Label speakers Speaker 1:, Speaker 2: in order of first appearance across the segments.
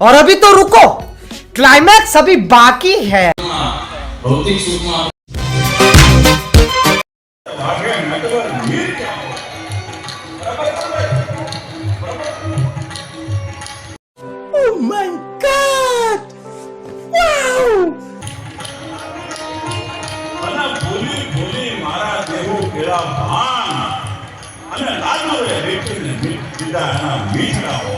Speaker 1: और अभी तो रुको, क्लाइमैक्स अभी बाकी है।
Speaker 2: भौतिक सुख में
Speaker 1: Oh my God! Wow!
Speaker 3: અને ભૂલી ભૂલી મારા દેવું કેળા ભાન અને લાજવે રેતીને દીધા એના મીઠડાઓ.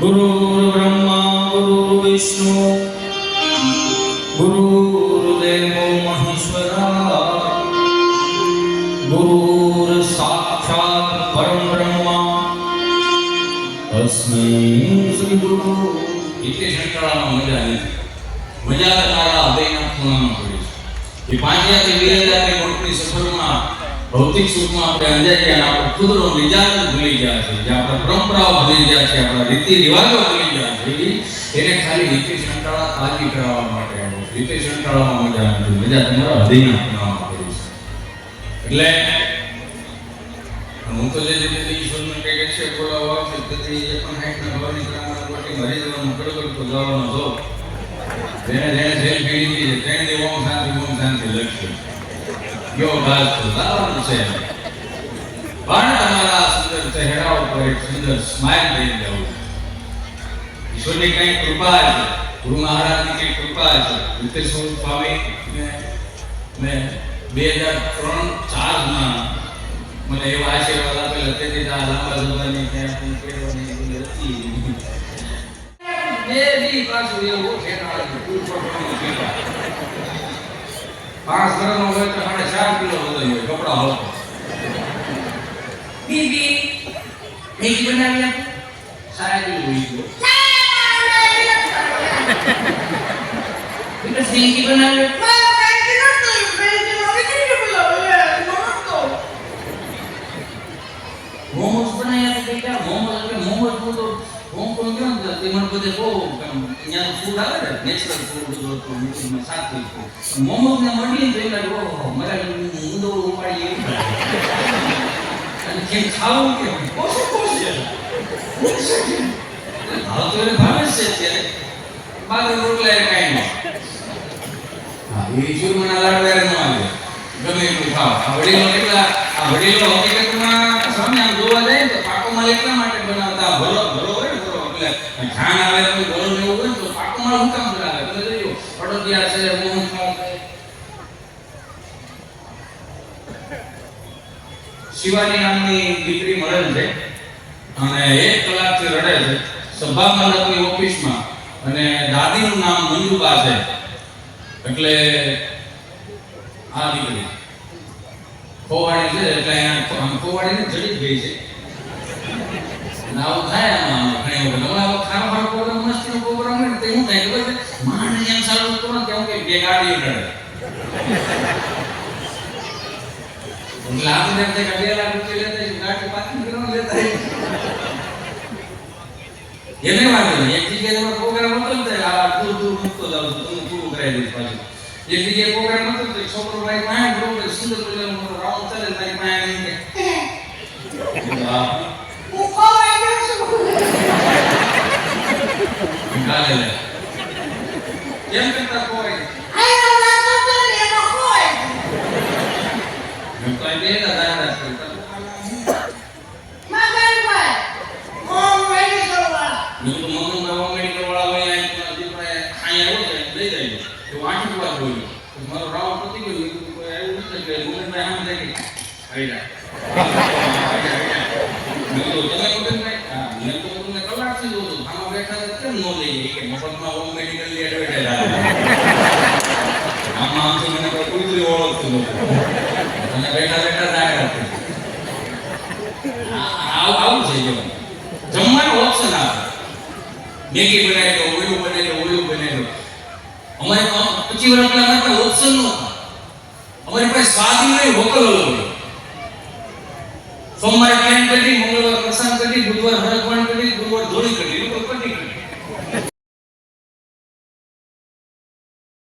Speaker 2: गुरु ब्रह्मा गुरु विष्णु गुरुर्देवो महेश्वरा गुरुर् साक्षात् परम ब्रह्मा तस्मै श्री गुरु. એટલે શંકરામાં મજા નથી. મજા કરનારા હૃદયના ખૂણામાં પડી છે. એ 5000 થી 2,000 ની નોટની સફરમાં ભૌતિક સુખમાં આપણે અંજાઈ ગયા, આપણો ખુદનો મિજાજ ભૂલી ગયા છે, જે આપણા પરંપરાઓ ભૂલી ગયા છે, આપણા રીતિ રિવાજો ભૂલી ગયા છે. એને ખાલી રીતે શંકરા તાજી કરાવવા માટે આવ્યો. રીતે શંકરામાં મજા નથી. મજા તમારા હૃદયના ખૂણામાં પડી છે. એટલે હું તો જે રીતે ઈશ્વરને કહે છે બોલાવવા છે તેથી એ પણ હાઈટના ભવાની કરાવવાના માટે હરી જવાનું કડકડતો જવાનો જો જેને જેને જેલ પીડી છે તેને દે ઓમ શાંતિ લક્ષ્ય યો ગાલ તો લાવવાનું છે. પણ તમારા સુંદર ચહેરા ઉપર એક સુંદર સ્માઈલ દઈ દેવું. ઈશ્વરની કઈ કૃપા છે, ગુરુ મહારાજની કઈ કૃપા છે. વિતેશ્વર સ્વામી મેં 2003-4 માં મને એવા આશીર્વાદ આપેલા તેથી આ લાંબા જમાની ત્યાં પણ કેળવાની હતી. બે દી પાછું એવું ઠેકાણે ફૂલ પકડવાનું કીધા 5 ગ્રામ હોય તો 4.5 કિલો વધુ હોય કપડા હોય. બીબી મેગી બનાવી આપો 4 કિલો હોય ગયો. બેટા મેગી બનાવી મોમોસ બનાયા બેટા. મોમોસ એટલે મોમોસ તો હોંગકોંગ કેમ છે તેમાં બધે બહુ અહીંયા ફૂડ આવે ને નેચરલ ફૂડ બધું હતું મીઠું સાત્વિક ફૂડ. મોમોસ ને મળી તો એટલે ઓહો મારા ઊંધો ઉપાડી એમ અને કેમ ખાવું કેમ પોષે ભાવ તો એને ભાવે છે અત્યારે બાકી રોટલા એ કાંઈ નહીં. હા એ ચૂરમાના લાડવા ન આવે ગમે એટલું ખાવ. આ વડીલો હકીકતમાં સામે આમ જોવા જાય તો પાકોમાં એટલા માટે બનાવતા ભલો હોય ને ભલો એટલે જાન આવે તો ભલો એવું હોય ને તો પાકોમાં હું કામ બનાવે. તમે જોયું અડદિયા છે મોહન શિવાની નામની દીકરી મળેલ છે અને 1 કલાકથી રડે છે સભા મંડપની ઓફિસમાં અને દાદીનું નામ મંજુબા છે. એટલે આ દીકરી ખોવાડી છે એટલે આમ ખોવાડીને જડી ગઈ છે. આવું થાય આમાં ઘણી વખત ખારો પ્રોગ્રામ મસ્તીનો પ્રોગ્રામ હોય ને તે શું થાય ખબર છે માંડ જેમ સારું કરો ને કેવું કે બે ગાડી રડે એટલે આપણે એમ થાય કે 2 લાખ રૂપિયા લેતા ગાડી પાર્કિંગ કરવાનું લેતા એને વાંધો નહીં. એક જગ્યાએ પ્રોગ્રામ હતો ને આ દૂર મૂકતો જાવ તો તમે પૂરું કરાવી દઈશ પાછું. એક જગ્યાએ પ્રોગ્રામ હતો તો છોકરો ભાઈ પાસે બરોબર સુંદર મજાનો રાઉન્ડ ચાલે તારી પાસે આવીને હું ખોવાઈ ગયો છું કાલે લે કેમ કરતા ખોવાઈ આયો લાતો તો એનો ખોવાઈ મેં તો બે દાદા કરતા મગન ભાઈ મોમ મેડિકલ વાળા મેં તો મોમ મેડિકલ વાળા હોય અહીંયા આવ્યો છે લઈ જાય તો 8 વાર બોલ્યો મારો રાઉન્ડ પતી ગયો કોઈ આવ્યું નથી કે મોમ ભાઈ એમ થઈ ગઈ આવી જા આવી જા મેં તો તમે કોણ ભાઈ હા મેં તો તમને કલાકથી જોઉં છું આમાં બેઠા હતા કેમ નો લઈ કે મફતમાં હોમ મેડિકલ એડવર્ટાઇઝ આમાં આમ તો મને કોઈ કુતરી ઓળખતું નહોતું અને બેઠા બેઠા જાહેરાત આવું થઈ ગયું જમવાનું ઓપ્શન આવે મેગી બનાવી દો ઓલું બનાવી દો ઓલું બનાવી દો અમારે તો 25 વર્ષ પહેલા અમારે પાસે ઓપ્શન નહોતા અમારી પાસે સાદી નહીં હોટલ હોય સોમવારે પ્લાન કરી મંગળવાર પ્રસાદ કરી બુધવાર